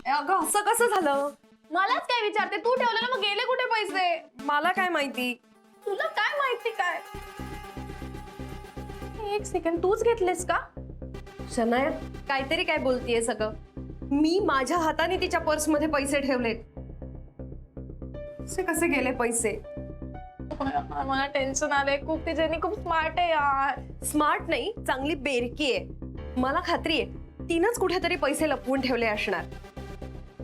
अगं असं कसं झालं? मलाच काय विचारते, तू ठेवलं ना, मग गेले कुठे पैसे? मला काय माहिती? तुला काय माहिती काय? एक सेकंड, तूच घेतलेस का? शनाया काहीतरी काय बोलतीये सगळं? मी माझ्या हाताने तिच्या पर्स मध्ये पैसे ठेवलेत. असे कसे गेले पैसे? मला टेन्शन आलंय खूप. ती जेनी खूप स्मार्ट आहे यार. स्मार्ट नाही, चांगली बेरकी आहे. मला खात्री आहे तिनंच कुठेतरी पैसे लपवून ठेवले असणार.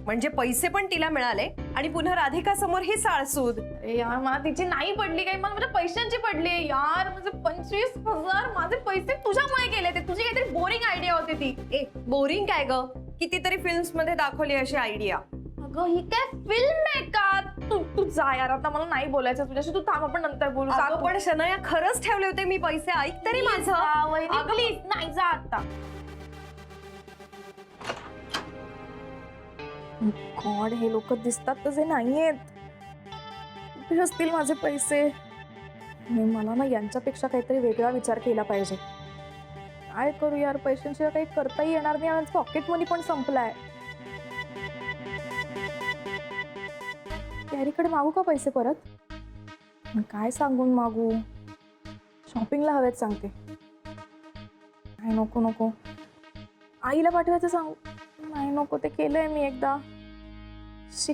म्हणजे पैसे पण तिला मिळाले आणि पुन्हा राधिका समोर ही साळसूद. अरे यार, मला तिची नाही पडली काही, मला माझ्या पैशांची पडली यार. माझे 25,000 माझे पैसे तुझ्यामुळे गेले. ते तुझी काहीतरी बोरिंग आयडिया होती ती. ए बोरिंग काय ग? कितीतरी फिल्म्स मध्ये दाखवली अशी आयडिया. अगं ही काय फिल्म आहे का? तू जा यार, आता मला नाही बोलायचं तुझ्याशी. तू थांब, आपण नंतर बोलू. जा अगं पण शनाया खरंच ठेवले होते मी पैसे. ऐक तरी माझं. अगं प्लीज नाही, जा आता. गॉड, हे लोक दिसतात तसे नाहीयेत. कुठे असतील माझे पैसे? मला ना यांच्यापेक्षा काहीतरी वेगळा विचार केला पाहिजे. काय करू यार, पैशांशिवाय काही करताही येणार नाही. आणि पॉकेट मनी पण संपलाय. कॅरीकडे मागू का पैसे परत? काय सांगून मागू? शॉपिंगला हवेत सांगते. नाही, नको नको. आईला पाठवायचं सांगू? नाही नको, ते केलंय मी एकदा.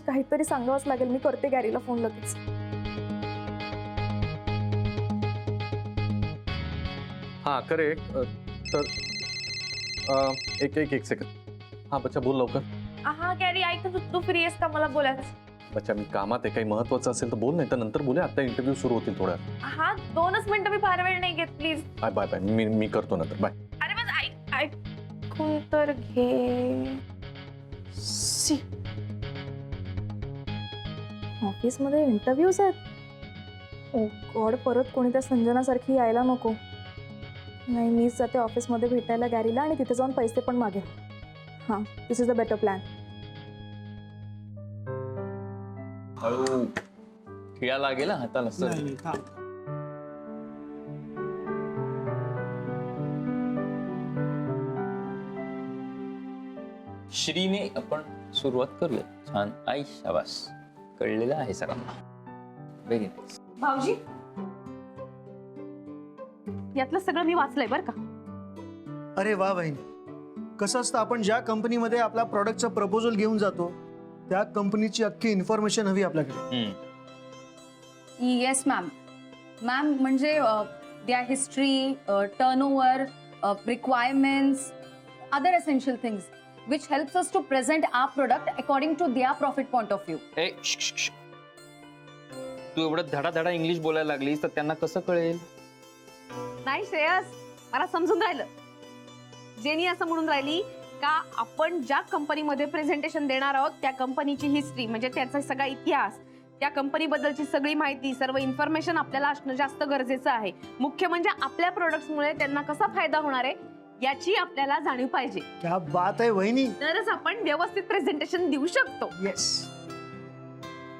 काहीतरी सांगावंच लागेल. मी करते गॅरीला फोन लगेच. हाँ करेक्ट. तर एक सेकंड. हाँ बच्चा बोल लवकर. हा गॅरी, ऐक ना, तू फ्री आहेस का? मला बोलायचं. बच्चा मी कामात आहे, काही महत्वाचं असेल तर बोल, नाही तर नंतर बोले. आता इंटरव्ह्यू सुरू होतील थोड्या. हा 2च मिनिटं, मी फार वेळ नाही घेत, प्लीज. Bye bye bye. मी करतो नंतर. बाय. अरे बस ऐकून तर घे. ऑफिस मध्ये इंटरव्ह्यूज आहेत. ओ गॉड, परत कोणी त्या संजनासारखी यायला नको. नाही, मीच जाते ऑफिसमध्ये भेटायला गॅरीला आणि तिथे जाऊन पैसे पण मागेल. हां, दिस इज अ बेटर प्लॅन. हळू खिळा लागेल हाताला सर. श्रीने आपण सुरुवात करूया. छान. आई शाबास, कळलेलं आहे सरांना. Very nice. भाऊजी, यातलं सगळं मी वाचलंय बरं का. अरे वा बहीण. कसं असतं, आपण ज्या कंपनीमध्ये आपला प्रॉडक्टचं प्रपोजल घेऊन जातो त्या कंपनीची अख्खी इन्फॉर्मेशन हवी आपल्याकडे. Yes ma'am. मॅम म्हणजे their history, turnover, requirements, other essential things which helps us to present our product according to their profit point of view. तू एवढं धडा इंग्लिश बोलायला लागलीस तर त्यांना कसं कळेल? नाही श्रेयस, मला समजून राहिलं. जेनी असं म्हणून राहिली का आपण ज्या कंपनीमध्ये प्रेझेंटेशन देणार आहोत त्या कंपनीची हिस्ट्री, म्हणजे त्याचा सगळा इतिहास, त्या कंपनीबद्दलची सगळी माहिती, सर्व इन्फॉर्मेशन आपल्याला असणं जास्त गरजेचं आहे. मुख्य म्हणजे आपल्या प्रोडक्ट्समुळे त्यांना कसा फायदा होणार आहे याची आपल्याला जाणीव पाहिजे. क्या बात आहे वहिनी. तरच आपण व्यवस्थित प्रेझेंटेशन देऊ शकतो. येस.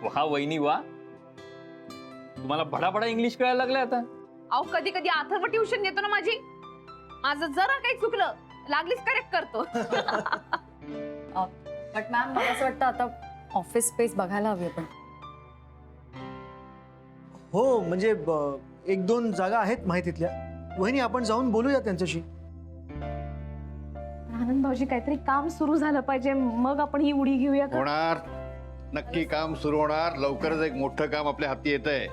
वा वहिनी वा, तुम्हाला बडा इंग्लिश कळायला लागलं आता. अहो कधी कधी अथर्व ट्युशन घेतो ना माझी. माझं जरा काही चुकलं लागलीच करेक्ट करतो. बट मॅम, मला असं वाटतं आता ऑफिस स्पेस बघायला हवी आपण. हो म्हणजे 1-2 जागा आहेत माहितीतल्या. वहिनी आपण जाऊन बोलूया त्यांच्याशी. आनंद भाऊजी, काहीतरी काम सुरू झालं पाहिजे, मग आपण ही उडी घेऊया का? होणार, नक्की काम सुरू होणार. लवकरच एक मोठं काम आपल्या हाती येत आहे.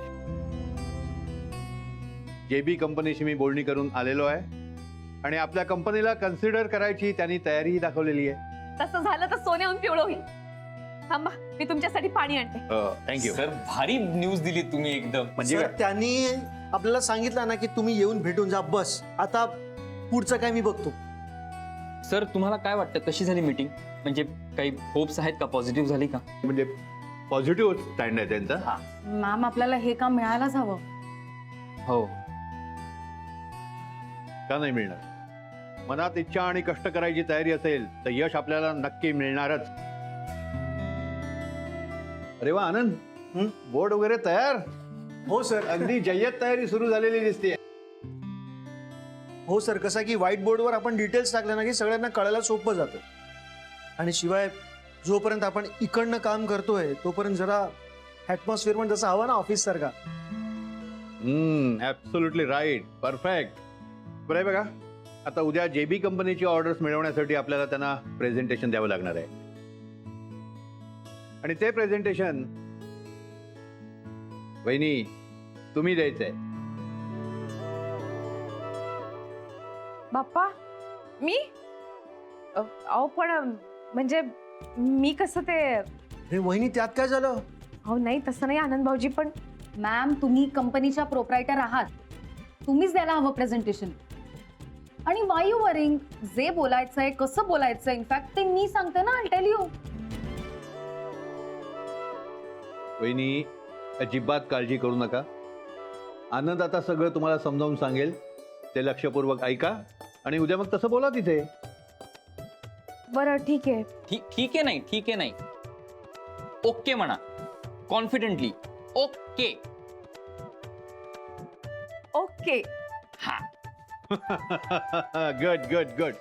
जेबी कंपनीशी मी बोलणी करून आलेलो आहे आणि आपल्या कंपनीला कन्सिडर करायची त्यांनी तयारी दाखवलेली आहे. तसं झालं तर सोन्याहून पिवळं होईल. थांबा, मी तुमच्यासाठी पाणी आणते. थँक्यू सर, भारी न्यूज दिली तुम्ही एकदम. म्हणजे सर, त्यांनी आपल्याला सांगितलं ना की तुम्ही येऊन भेटून जा. बस आता पुढचं काय मी बघतो. सर, तुम्हाला काय वाटतं, कशी झाली मीटिंग? म्हणजे काही होप्स आहेत का? पॉझिटिव्ह झाली का? म्हणजे पॉझिटिव्ह स्टँड आहे त्यांचा. मॅम, आपल्याला हे काम मिळायलाच हवं. हो. का नाही मिळणार? मनात इच्छा आणि कष्ट करायची तयारी असेल तर यश आपल्याला नक्की मिळणारच. अरे वा आनंद, बोर्ड वगैरे तयार? हो सर. अगदी जय्यत तयारी सुरू झालेली दिसते. हो सर. कसं की व्हाईट बोर्डवर आपण डिटेल्स टाकले ना की सगळ्यांना कळायला सोपं जातं. आणि शिवाय जोपर्यंत आपण इकडनं काम करतोय तोपर्यंत जरा ॲटमॉस्फिअर पण जसा हवा ना ऑफिस सारखा. Absolutely right, perfect. बरं आहे बघा, आता उद्या JB कंपनीची ऑर्डर्स मिळवण्यासाठी आपल्याला त्यांना प्रेझेंटेशन द्यावं लागणार आहे. आणि ते प्रेझेंटेशन वहिनी तुम्ही द्यायचंय. बाप्पा मी अहो पण म्हणजे मी कसं ते हे वहिनी त्यात काय झालं? अहो नाही तसं नाही आनंद भाऊजी, पण मॅम तुम्ही कंपनीच्या प्रोप्रायटर आहात, तुम्हीच द्यायला हवं प्रेझेंटेशन. आणि वाय यू वरिंग, जे बोलायचंय कसं बोलायचंय इनफॅक्ट ते मी सांगते ना, आय टेल यू. वहिनी अजिबात काळजी करू नका. आनंद आता सगळं तुम्हाला समजावून सांगेल, ते लक्षपूर्वक ऐका आणि उद्या मग तसं बोला तिथे. बरं ठीक आहे. ठीक आहे नाही, ठीक आहे नाही, ओके म्हणा कॉन्फिडेंटली. ओके. ओके. हा. Good good good.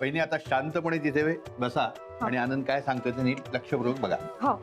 वहिनी आता शांतपणे तिथे बसा आणि आनंद काय सांगतोय ते नीट लक्षपूर्वक बघा. हो.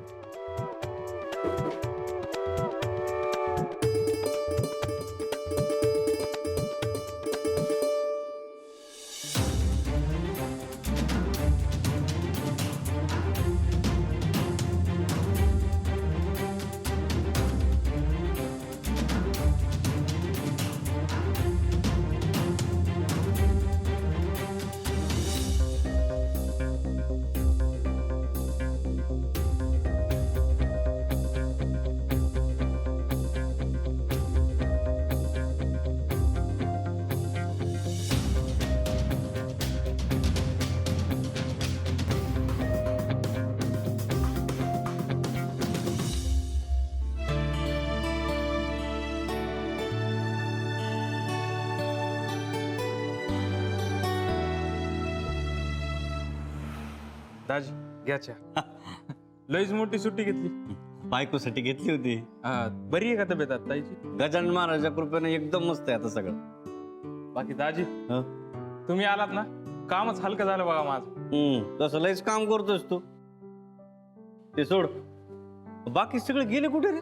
दाजी घ्या चहा. लईच मोठी सुट्टी घेतली. बायकोसाठी घेतली होती. बरी आहे का तब्येत आता ताईची? गजानन महाराजा कृपेने एकदम मस्त आहे आता सगळं. बाकी दाजी हं? तुम्ही आलात ना, कामच हलकं झालं बघा माझं. तसं लयच काम करतोस तू. ते सोड, बाकी सगळे गेले कुठे रे?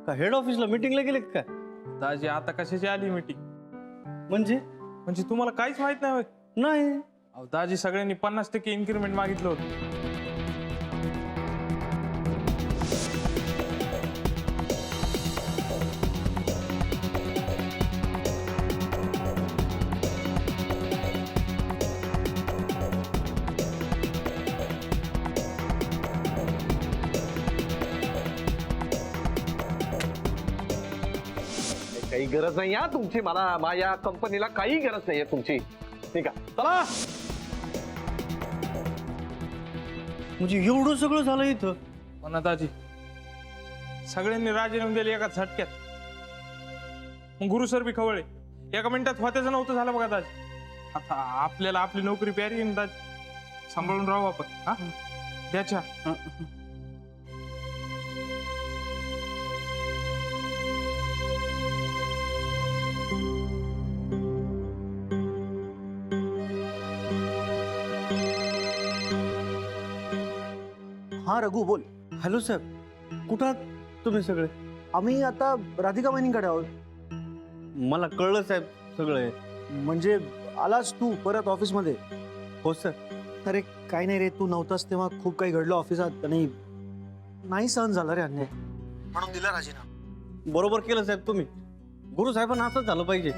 का हेड ऑफिसला मीटिंगला गेले का काय? दाजी आता कशाची आली मीटिंग? म्हणजे म्हणजे तुम्हाला काहीच माहित नाही होय? नाही. अहो, दाजी सगळ्यांनी 50% इन्क्रीमेंट मागितलं होतं. काही गरज नाही हा तुमची, मला माझ्या कंपनीला काही गरज नाहीये तुमची. ठीक आहे चला. म्हणजे एवढं सगळं झालं इथं? हो ना दाजी, सगळ्यांनी राजीनामे दिले एका झटक्यात. मग गुरु सर बी खवळे, एका मिनिटात होत्याचं नव्हतं झालं बघा दाजी. आता आपल्याला आपली नोकरी प्यारी आहे ना दाजी, सांभाळून राहू आपण. हा त्याच्या हा रघु बोल. हॅलो साहेब, कुठं आहात तुम्ही सगळे? आम्ही आता राधिका वहिनींकडे आहोत. मला कळलं साहेब सगळे. म्हणजे आलास तू परत ऑफिसमध्ये? हो सर. अरे काय नाही रे, तू नव्हतास तेव्हा खूप काही घडलं ऑफिसात आणि नाही सहन झालं रे अन्याय, म्हणून दिला राजीनामा. बरोबर केलं साहेब तुम्ही. गुरु साहेबांना असंच झालं पाहिजे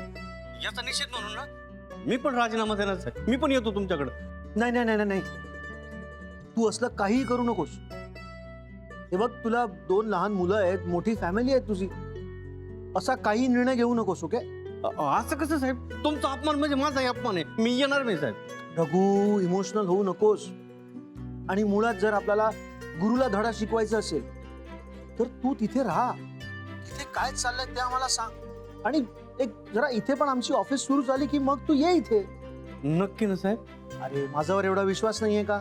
याचा निषेध म्हणून ना मी पण राजीनामा देणार साहेब. मी पण येतो तुमच्याकडे. नाही नाही नाही नाही, तू असलं काहीही करू नकोस. हे बघ, तुला 2 लहान मुलं आहेत, मोठी फॅमिली आहे तुझी. असा काही निर्णय घेऊ नकोस. ओके? असं कसं साहेब? तुमचा अपमान म्हणजे माझाही अपमान आहे. मी येणार नाही साहेब. रघु, इमोशनल होऊ नकोस. आणि मुळात जर आपल्याला गुरुला धडा शिकवायचा असेल तर तू तिथे राहा. तिथे काय चाललंय ते आम्हाला सांग. आणि एक जरा इथे पण आमची ऑफिस सुरू झाली की मग तू ये इथे. नक्की ना साहेब? अरे माझ्यावर एवढा विश्वास नाहीये का?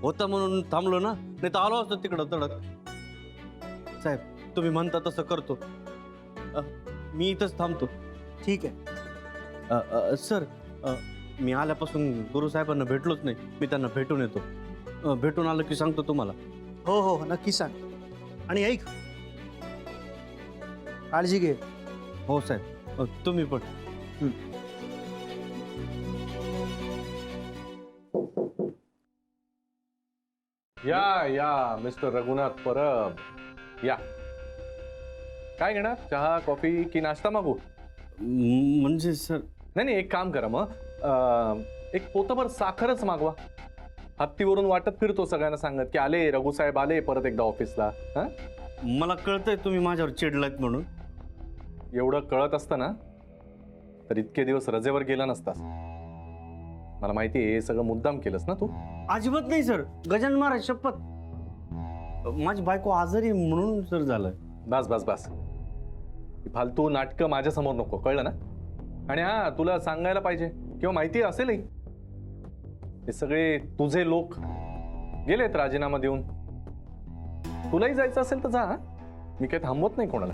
होता म्हणून थांबलो ना, नाही तर आलो असतो तिकडं तडक. साहेब तुम्ही म्हणता तसं करतो. मी इथंच थांबतो. ठीक आहे. सर मी आल्यापासून गुरुसाहेबांना भेटलोच नाही. मी त्यांना भेटून येतो. भेटून आलं की सांगतो तुम्हाला. हो हो नक्की सांग. आणि ऐक, काळजी घे. हो साहेब. तुम्ही पण. या मिस्टर रघुनाथ परब या. काय घेणार, चहा कॉफी की नाश्ता मागू? म्हणजे सर, नाही एक काम करा मग, एक पोतभर साखरच मागवा. हत्तीवरून वाटत फिरतो सगळ्यांना सांगत की आले रघुसाहेब आले परत एकदा ऑफिसला. हा, मला कळतंय तुम्ही माझ्यावर चिडलात म्हणून. एवढं कळत असतं ना तर इतके दिवस रजेवर गेला नसतास. मला माहिती आहे हे सगळं मुद्दाम केलंस ना तू. अजिबात नाही सर. गजानन महाराज शपथ. माझी बायको आजारी म्हणून सर झालं. बस बस बस, ही फालतू नाटकं माझ्या समोर नको, कळलं ना? आणि हा, तुला सांगायला पाहिजे किंवा माहिती असेलही, हे सगळे तुझे लोक गेलेत राजीनामा देऊन. तुलाही जायचं असेल तर जा. मी काही थांबवत नाही कोणाला.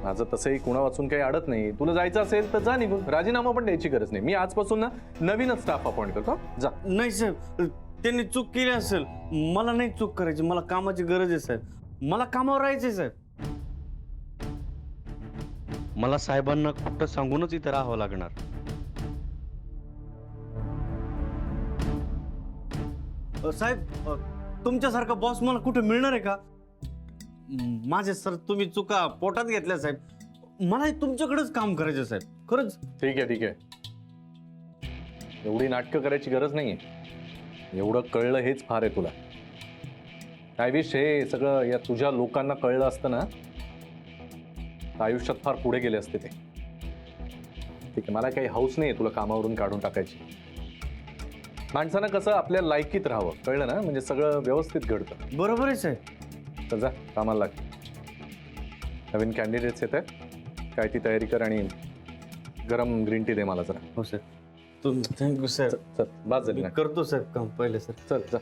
माझं तसंही कुणा वाचून काही अडत नाही. तुला जायचं असेल तर जा निघून. राजीनामा पण द्यायची गरज नाही. मी आजपासून ना नवीनच स्टाफ अपॉइंट करतो. जा. नाही साहेब, त्यांनी चूक केली असेल. मला नाही चूक करायची. मला कामाची गरज आहे साहेब. मला कामावर राहायचंय साहेब. मला साहेबांना कुठं सांगूनच इथे राहावं लागणार. साहेब, तुमच्यासारखा बॉस मला कुठे मिळणार आहे का? माझे सर तुम्ही चुका पोटात घेतल्या साहेब. मला तुमच्याकडेच काम करायचं साहेब. खरंच. ठीक आहे. एवढी नाटकं करायची गरज नाहीये. एवढं कळलं हेच फार आहे तुला. आय विश हे सगळं या तुझ्या लोकांना कळलं असतं ना तर आयुष्यात फार पुढे गेले असते ते. ठीक आहे, मला काही हौस नाही तुला कामावरून काढून टाकायची. माणसानं कसं आपल्या लायकीत राहावं, कळलं ना? म्हणजे सगळं व्यवस्थित घडतं. बरोबर आहे साहेब. तर जा कामाला लाग. नवीन कॅन्डिडेट्स येत आहेत, काय ती तयारी कर आणि गरम ग्रीन टी दे मला जरा. हो सर. Thank you sir. चल बाज झाली ना. करतो साहेब काम पहिले सर. चल जा.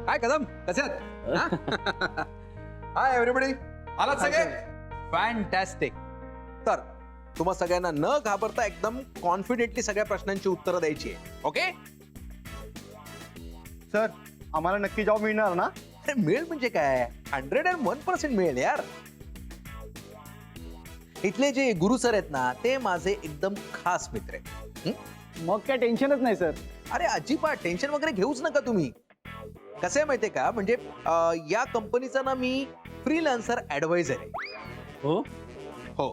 हाय कदम, कसे आहात? हाय एव्हरीबडी, आलात सगळे? फॅन्टॅस्टिक. तर तुम्हा सगळ्यांना न घाबरता एकदम कॉन्फिडेंटली सगळ्या प्रश्नांची उत्तरं द्यायची आहे. ओके सर, आम्हाला नक्की जॉब मिळणार ना? अरे मिळेल म्हणजे काय, 101% मिळेल यार. इथले जे गुरु सर आहेत ना ते माझे एकदम खास मित्र आहेत. मग काय टेन्शनच नाही सर. अरे अजिबात टेन्शन वगैरे घेऊच नका तुम्ही. कसं आहे माहितीये का, म्हणजे या कंपनीचा ना मी फ्रीलान्सर ऍडवायझर आहे. हो.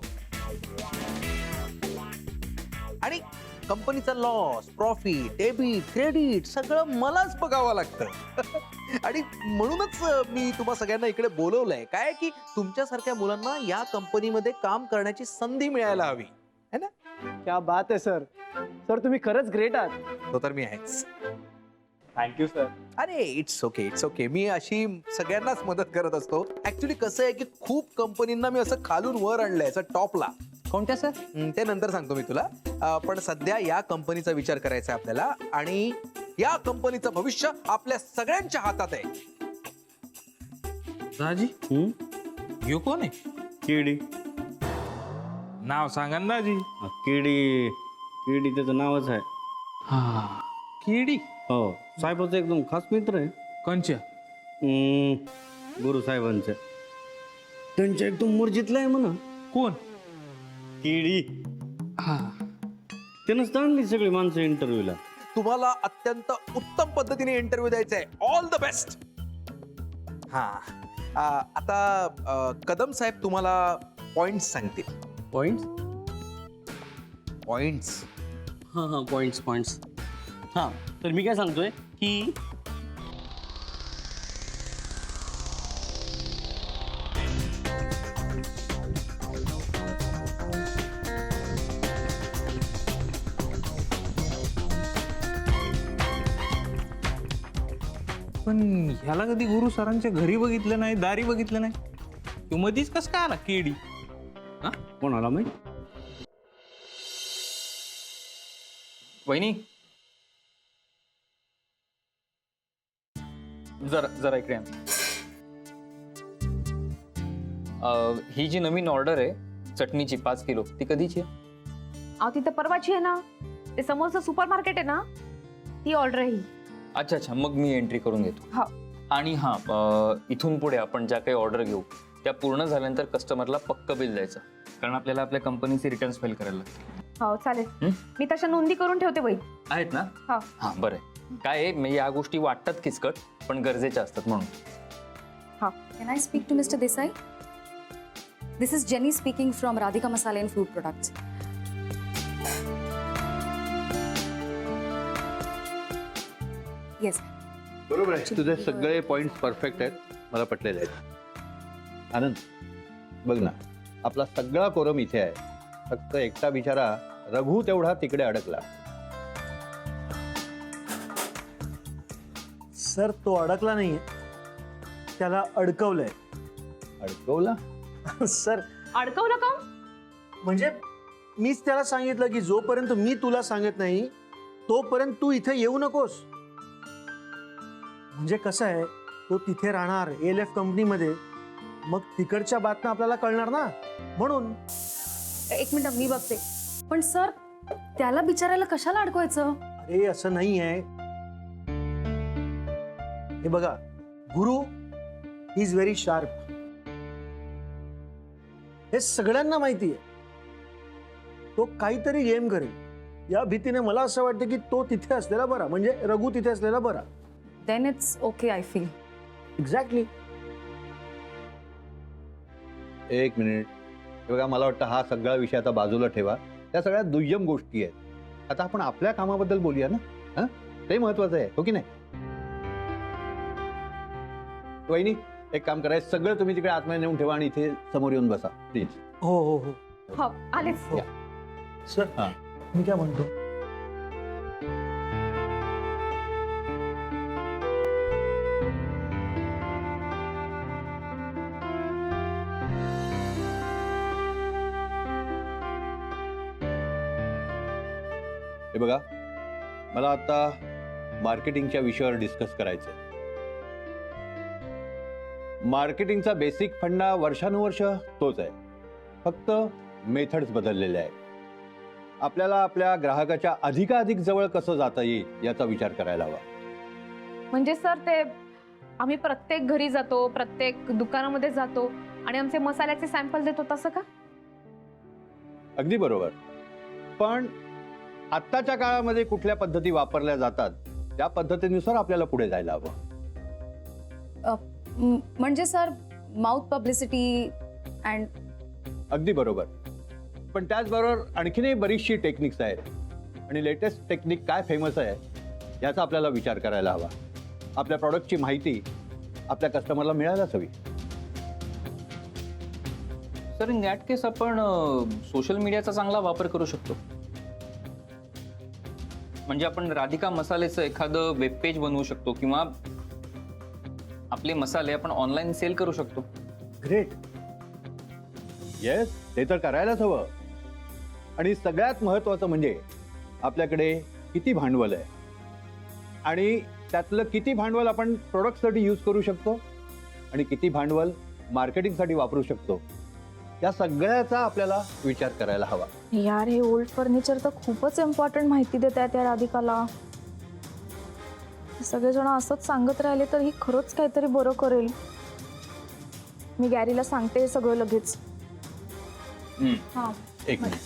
आणि कंपनीचा लॉस, प्रॉफिट, डेबिट, क्रेडिट सगळं मलाच बघावं लागतं. आणि म्हणूनच मी तुम्हा सगळ्यांना इकडे बोलवलंय काय की तुमच्यासारख्या मुलांना या कंपनीमध्ये काम करण्याची संधी मिळायला हवी है ना. क्या बात आहे सर. सर तुम्ही खरंच ग्रेट आहात. तो तर मी आहेच. Thank you sir. अरे इट्स ओके. मी अशी सगळ्यांनाच मदत करत असतो. ऍक्च्युली कसं आहे की खूप कंपनींना मी असं खालून वर आणलंय, असं टॉपला. कोणत्या सर? ते नंतर सांगतो मी तुला. पण सध्या या कंपनीचा विचार करायचा आहे आपल्याला आणि या कंपनीचं भविष्य आपल्या सगळ्यांच्या हातात आहे. दाजी, यो कोण आहे? केडी. नाव सांगा ना दाजी. केडी त्याचं नावच आहे. हा, किडी. हो, साहेबाचं एकदम खास मित्र आहे. कंच्या? गुरु साहेबांचं. त्यांच्या एकदम मर्जीतला आहे म्हणा. कोण? केडी. हा, त्यानंच आणली सगळी माणसं इंटरव्ह्यूला. तुम्हाला अत्यंत उत्तम पद्धतीने इंटरव्ह्यू द्यायचा आहे. All the best. हा, आता कदम साहेब तुम्हाला पॉइंट्स सांगतील. पॉइंट्स. हां पॉइंट्स. हां, तर मी काय सांगतोय की पण ह्याला कधी गुरु सरांच्या घरी बघितलं नाही, दारी बघितलं नाही. तू मधीच कस काय आला केडी? कोणाला माहित? वहिनी, जरा जरा इकडे आण. ही जी नवीन ऑर्डर आहे चटणीची 5 किलो ती कधीची आहे? अहो तिथं परवाची आहे ना, ते समोरचं सुपर मार्केट आहे ना, ती ऑर्डर आहे ही. अच्छा अच्छा, मग मी एंट्री करून घेतो. हा. आणि हा इथून पुढे आपण ज्या काही ऑर्डर घेऊ त्या पूर्ण झाल्यानंतर कस्टमरला पक्क बिल द्यायचं, कारण आपल्याला आपल्या कंपनीचे रिटर्न्स फाईल करायला लागतील. हो चालेल. हं? मी तशा नोंदी करून ठेवते बाई. आहेत ना? हा. हा बरं आहे. काय आहे म्हणजे या गोष्टी वाटतात किचकट पण गरजेच्या असतात म्हणून. Can I speak to Mr. Desai? This is Jenny speaking from Radhika Masala and Food Products. Yes. बरोबर आहे, तुझे सगळे पॉइंट परफेक्ट आहेत, मला पटलेले आहेत. आनंद बघ ना, आपला सगळा कोरम इथे आहे, फक्त एकटा बिचारा रघु तेवढा तिकडे अडकला. सर तो अडकला नाहीये, त्याला अडकवलंय. अडकवला? सर अडकवलं का? म्हणजे मीच त्याला सांगितलं की जोपर्यंत मी तुला सांगत नाही तोपर्यंत तू इथे येऊ नकोस. म्हणजे कसं आहे, तो तिथे राहणार ALF कंपनीमध्ये, मग तिकडच्या बातम्या आपल्याला कळणार ना, म्हणून. एक मिनिट मी बघते. पण सर त्याला बिचारायला कशाला अडकवायचं? अरे असं नाही आहे. हे बघा, गुरु इज व्हेरी शार्प, हे सगळ्यांना माहिती आहे. तो काहीतरी गेम करेल या भीतीने मला असं वाटतं की तो तिथे असलेला बरा, म्हणजे रघु तिथे असलेला बरा. Then it's okay, I feel. Exactly. एक मिनिट, हे बघा, मला वाटतं हा सगळा विषय आता बाजूला ठेवा, त्या सगळ्या दुय्यम गोष्टी आहेत. आता आपण आपल्या कामाबद्दल बोलूया ना. हा, ते महत्वाचं आहे, हो की नाही? वहिनी, एक काम करायचं, सगळं तुम्ही तिकडे आतमध्ये नेऊन ठेवा आणि इथे समोर येऊन बसा प्लीज. हो हो हो. हो आलेच. या. सर हा. मी काय म्हणतो, हे बघा, मला आता मार्केटिंगच्या विषयावर डिस्कस करायचं. मार्केटिंगचा बेसिक फंडा वर्षानुवर्ष तोच आहे, फक्त मेथड्स बदललेले आहेत. आपल्याला आपल्या ग्राहकाच्या अधिकाधिक जवळ कसं जाता येईल याचा विचार करायला हवा. म्हणजे सर ते आम्ही प्रत्येक घरी जातो, प्रत्येक दुकानामध्ये जातो आणि आमचे मसाल्याचे सॅम्पल देतो, तसं का? अगदी बरोबर, पण आत्ताच्या काळामध्ये कुठल्या पद्धती वापरल्या जातात त्या पद्धतीनुसार आपल्याला पुढे जायला हवं. म्हणजे सर माउथ पब्लिसिटी अँड. अगदी बरोबर, पण त्याचबरोबर आणखीनही बरीचशी टेक्निक्स आहेत आणि लेटेस्ट टेक्निक काय फेमस आहे याचा आपल्याला विचार करायला हवा. आपल्या प्रॉडक्टची माहिती आपल्या कस्टमरला मिळायलाच हवी. सर इन दॅट केस आपण सोशल मीडियाचा चांगला वापर करू शकतो. म्हणजे आपण राधिका मसालेचं एखादं वेब पेज बनवू शकतो किंवा आपले मसाले आपण ऑनलाईन सेल करू शकतो. ग्रेट. येस, ते तर करायलाच हवं. आणि सगळ्यात महत्वाचं म्हणजे आपल्याकडे किती भांडवल आहे आणि त्यातलं किती भांडवल आपण प्रोडक्टसाठी यूज करू शकतो आणि किती भांडवल मार्केटिंगसाठी वापरू शकतो, या सगळ्याचा आपल्याला विचार करायला हवा. यार, हे ओल्ड फर्निचर तर खूपच इम्पॉर्टंट माहिती देत आहेत त्या राधिकाला. सगळेजण असंच सांगत राहिले तर ही खरंच काहीतरी बरं करेल. मी गॅरीला सांगते हे सगळं लगेच. एक मिनिट.